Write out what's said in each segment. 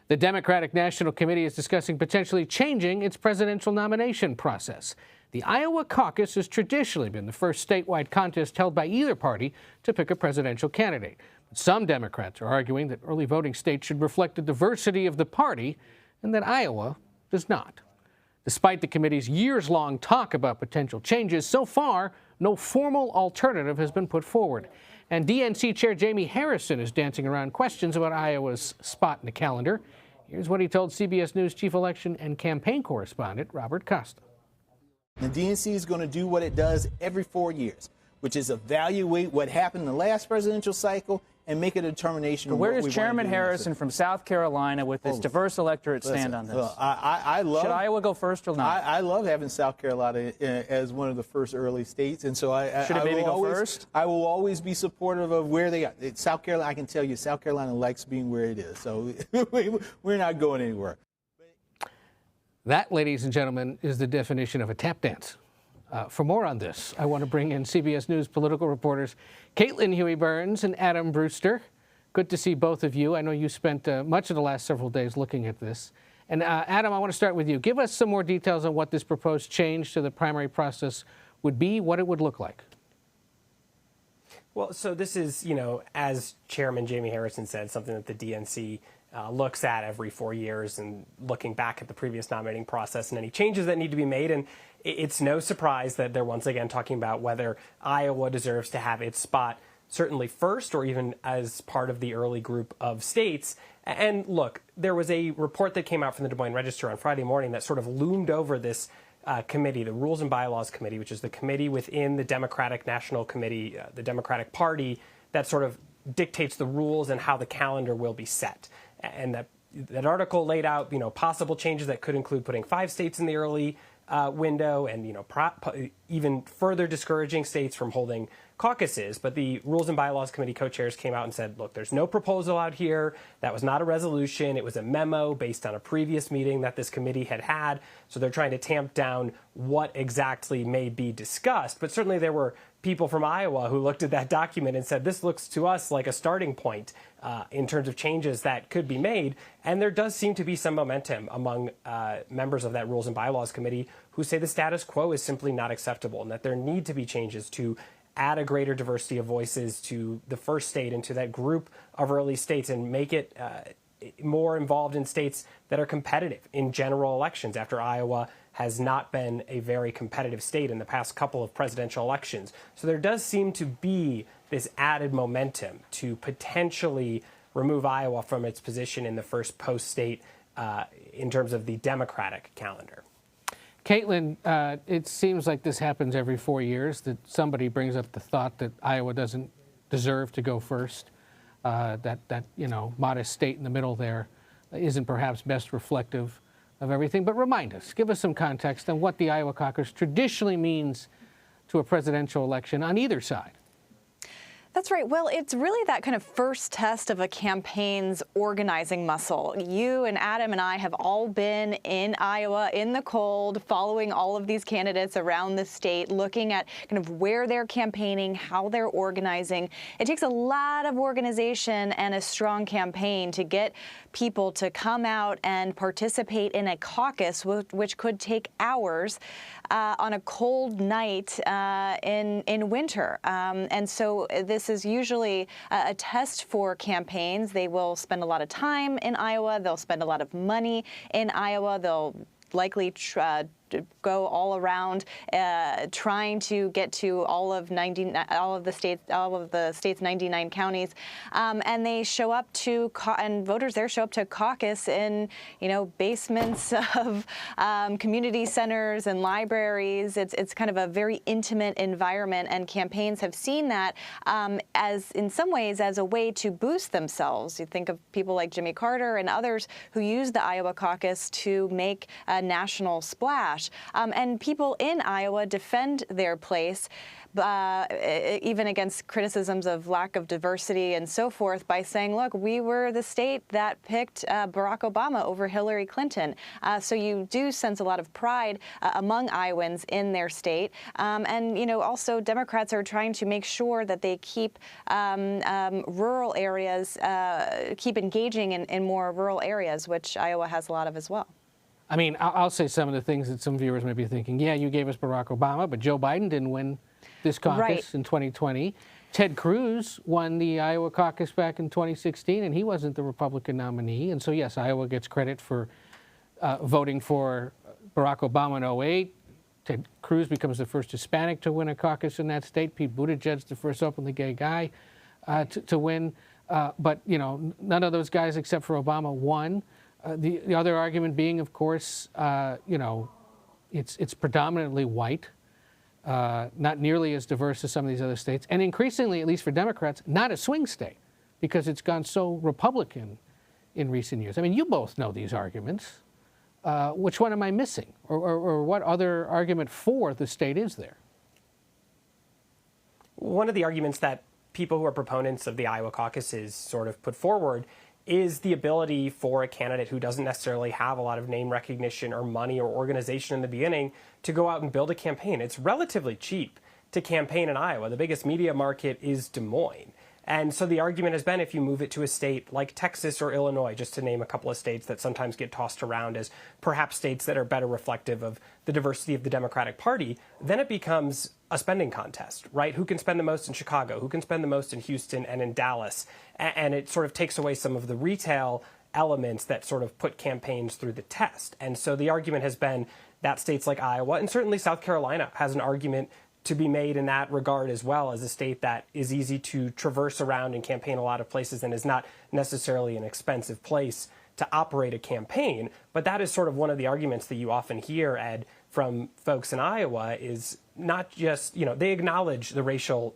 The Democratic National Committee is discussing potentially changing its presidential nomination process. The Iowa caucus has traditionally been the first statewide contest held by either party to pick a presidential candidate. But some Democrats are arguing that early voting states should reflect the diversity of the party and that Iowa does not. Despite the committee's years-long talk about potential changes, so far, no formal alternative has been put forward. And DNC Chair Jamie Harrison is dancing around questions about Iowa's spot in the calendar. Here's what he told CBS News chief election and campaign correspondent Robert Costa. The DNC is going to do what it does every 4 years, which is evaluate what happened in the last presidential cycle and make a determination. Where does Chairman Harrison from South Carolina with its diverse electorate stand on this? I love. Should Iowa go first or not? I love having South Carolina as one of the first early states, and so should it maybe go first? I will always be supportive of where they are. South Carolina, I can tell you, South Carolina likes being where it is, so we're not going anywhere. That, ladies and gentlemen, is the definition of a tap dance. For more on this, I want to bring in CBS News political reporters Caitlin Huey-Burns and Adam Brewster. Good to see both of you. I know you spent much of the last several days looking at this. And Adam, I want to start with you. Give us some more details on what this proposed change to the primary process would be, what it would look like. Well, so this is, as Chairman Jamie Harrison said, something that the DNC looks at every 4 years and looking back at the previous nominating process and any changes that need to be made. And it's no surprise that they're once again talking about whether Iowa deserves to have its spot certainly first or even as part of the early group of states. And look, there was a report that came out from the Des Moines Register on Friday morning that sort of loomed over this committee, the Rules and Bylaws Committee, which is the committee within the Democratic National Committee, the Democratic Party, that sort of dictates the rules and how the calendar will be set. And that article laid out, possible changes that could include putting 5 states in the early window and, even further discouraging states from holding caucuses. But the Rules and Bylaws Committee co-chairs came out and said, look, there's no proposal out here. That was not a resolution. It was a memo based on a previous meeting that this committee had. So they're trying to tamp down what exactly may be discussed. But certainly there were people from Iowa who looked at that document and said, this looks to us like a starting point in terms of changes that could be made. And there does seem to be some momentum among members of that Rules and Bylaws Committee who say the status quo is simply not acceptable and that there need to be changes to add a greater diversity of voices to the first state and to that group of early states and make it more involved in states that are competitive in general elections after Iowa has not been a very competitive state in the past couple of presidential elections. So there does seem to be this added momentum to potentially remove Iowa from its position in the first post-state in terms of the Democratic calendar. Caitlin, it seems like this happens every 4 years, that somebody brings up the thought that Iowa doesn't deserve to go first, that modest state in the middle there isn't perhaps best reflective of everything. But remind us, give us some context on what the Iowa caucus traditionally means to a presidential election on either side. That's right. Well, it's really that kind of first test of a campaign's organizing muscle. You and Adam and I have all been in Iowa in the cold, following all of these candidates around the state, looking at kind of where they're campaigning, how they're organizing. It takes a lot of organization and a strong campaign to get people to come out and participate in a caucus, which could take hours on a cold night in winter. And so this is usually a test for campaigns. They will spend a lot of time in Iowa. They'll spend a lot of money in Iowa. They'll likely go all around trying to get to all of the state's 99 counties, and they show up to and voters there show up to caucus in basements of community centers and libraries. It's kind of a very intimate environment, and campaigns have seen that as in some ways as a way to boost themselves. You think of people like Jimmy Carter and others who used the Iowa caucus to make a national splash backlash. And people in Iowa defend their place, even against criticisms of lack of diversity and so forth, by saying, look, we were the state that picked Barack Obama over Hillary Clinton. So you do sense a lot of pride among Iowans in their state. And, also Democrats are trying to make sure that they keep rural areas, keep engaging in more rural areas, which Iowa has a lot of as well. I mean, I'll say some of the things that some viewers may be thinking. Yeah, you gave us Barack Obama, but Joe Biden didn't win this caucus in 2020. Ted Cruz won the Iowa caucus back in 2016, and he wasn't the Republican nominee. And so, yes, Iowa gets credit for voting for Barack Obama in 2008. Ted Cruz becomes the first Hispanic to win a caucus in that state. Pete Buttigieg, the first openly gay guy to win. But, none of those guys except for Obama won. The other argument being, of course, it's predominantly white. Not nearly as diverse as some of these other states, and increasingly, at least for Democrats, not a swing state, because it's gone so Republican in recent years. I mean, you both know these arguments. Which one am I missing? Or what other argument for the state is there? One of the arguments that people who are proponents of the Iowa caucuses sort of put forward is the ability for a candidate who doesn't necessarily have a lot of name recognition or money or organization in the beginning to go out and build a campaign. It's relatively cheap to campaign in Iowa. The biggest media market is Des Moines. And so the argument has been, if you move it to a state like Texas or Illinois, just to name a couple of states that sometimes get tossed around as perhaps states that are better reflective of the diversity of the Democratic Party, then it becomes a spending contest, right? Who can spend the most in Chicago? Who can spend the most in Houston and in Dallas? And it sort of takes away some of the retail elements that sort of put campaigns through the test. And so the argument has been that states like Iowa, and certainly South Carolina has an argument to be made in that regard as well, as a state that is easy to traverse around and campaign a lot of places and is not necessarily an expensive place to operate a campaign. But that is sort of one of the arguments that you often hear, Ed, from folks in Iowa, is not just, they acknowledge the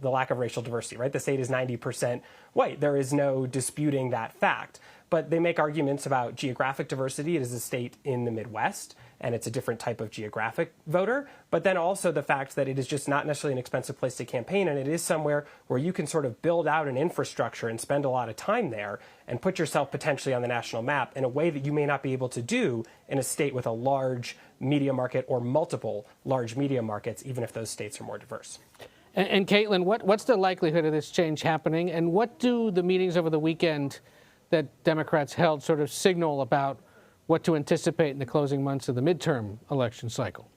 lack of racial diversity, right? The state is 90% white. There is no disputing that fact. But they make arguments about geographic diversity. It is a state in the Midwest, and it's a different type of geographic voter. But then also the fact that it is just not necessarily an expensive place to campaign, and it is somewhere where you can sort of build out an infrastructure and spend a lot of time there and put yourself potentially on the national map in a way that you may not be able to do in a state with a large media market or multiple large media markets, even if those states are more diverse. And Caitlin, what's the likelihood of this change happening, and what do the meetings over the weekend that Democrats held sort of signal about what to anticipate in the closing months of the midterm election cycle?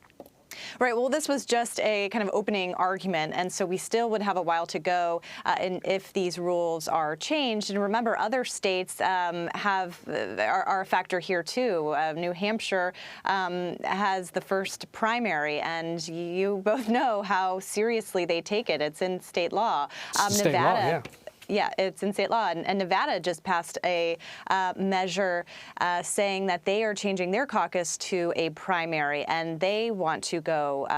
Right. Well, this was just a kind of opening argument, and so we still would have a while to go if these rules are changed. And remember, other states are a factor here too. New Hampshire has the first primary, and you both know how seriously they take it. It's in state law. State Nevada. law, yeah. Yeah, it's in state law. And Nevada just passed a measure saying that they are changing their caucus to a primary, and they want to go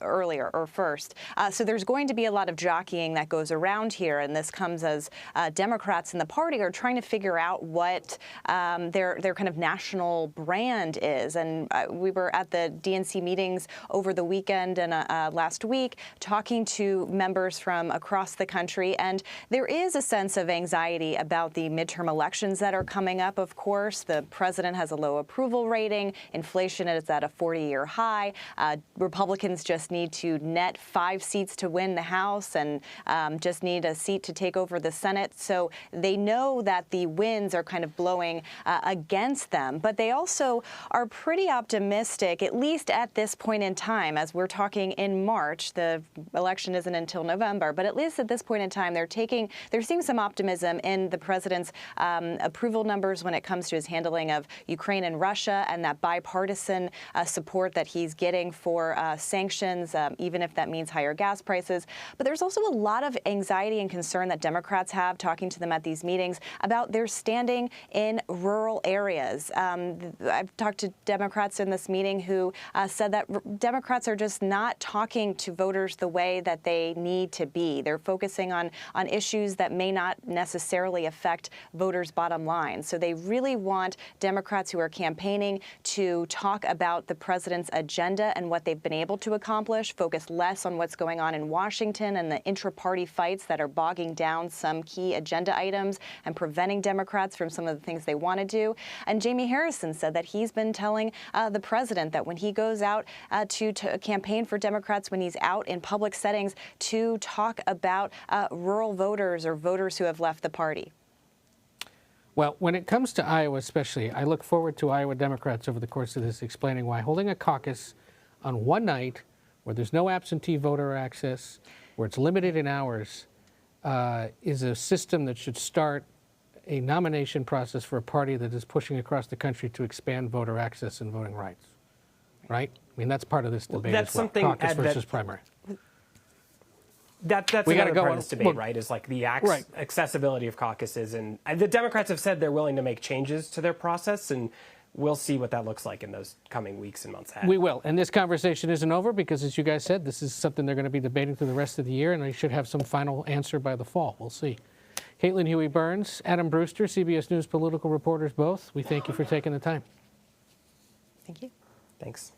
earlier or first. So there's going to be a lot of jockeying that goes around here, and this comes as Democrats in the party are trying to figure out what their kind of national brand is. And we were at the DNC meetings over the weekend and last week talking to members from across the country. And there is a sense of anxiety about the midterm elections that are coming up, of course. The president has a low approval rating. Inflation is at a 40-year high. Republicans just need to net 5 seats to win the House and just need a seat to take over the Senate. So they know that the winds are kind of blowing against them. But they also are pretty optimistic, at least at this point in time, as we're talking in March. The election isn't until November, but at least at this point in time, they're seeing some optimism in the president's approval numbers when it comes to his handling of Ukraine and Russia, and that bipartisan support that he's getting for sanctions elections, even if that means higher gas prices. But there's also a lot of anxiety and concern that Democrats have, talking to them at these meetings, about their standing in rural areas. I've talked to Democrats in this meeting who said that Democrats are just not talking to voters the way that they need to be. They're focusing on issues that may not necessarily affect voters' bottom line. So they really want Democrats who are campaigning to talk about the president's agenda and what they've been able to accomplish, focus less on what's going on in Washington and the intra-party fights that are bogging down some key agenda items and preventing Democrats from some of the things they want to do. And Jamie Harrison said that he's been telling the president that when he goes out to campaign for Democrats, when he's out in public settings, to talk about rural voters or voters who have left the party. Well, when it comes to Iowa especially, I look forward to Iowa Democrats over the course of this explaining why holding a caucus on one night where there's no absentee voter access, where it's limited in hours, is a system that should start a nomination process for a party that is pushing across the country to expand voter access and voting rights. Right? I mean, that's part of this debate that's as well, something caucus versus primary. That's We gotta another go part on- of this debate, look, right? Is like the right. accessibility of caucuses, and the Democrats have said they're willing to make changes to their process, and we'll see what that looks like in those coming weeks and months ahead. We will. And this conversation isn't over because, as you guys said, this is something they're going to be debating through the rest of the year, and they should have some final answer by the fall. We'll see. Caitlin Huey-Burns, Adam Brewster, CBS News political reporters both, we thank you for taking the time. Thank you. Thanks.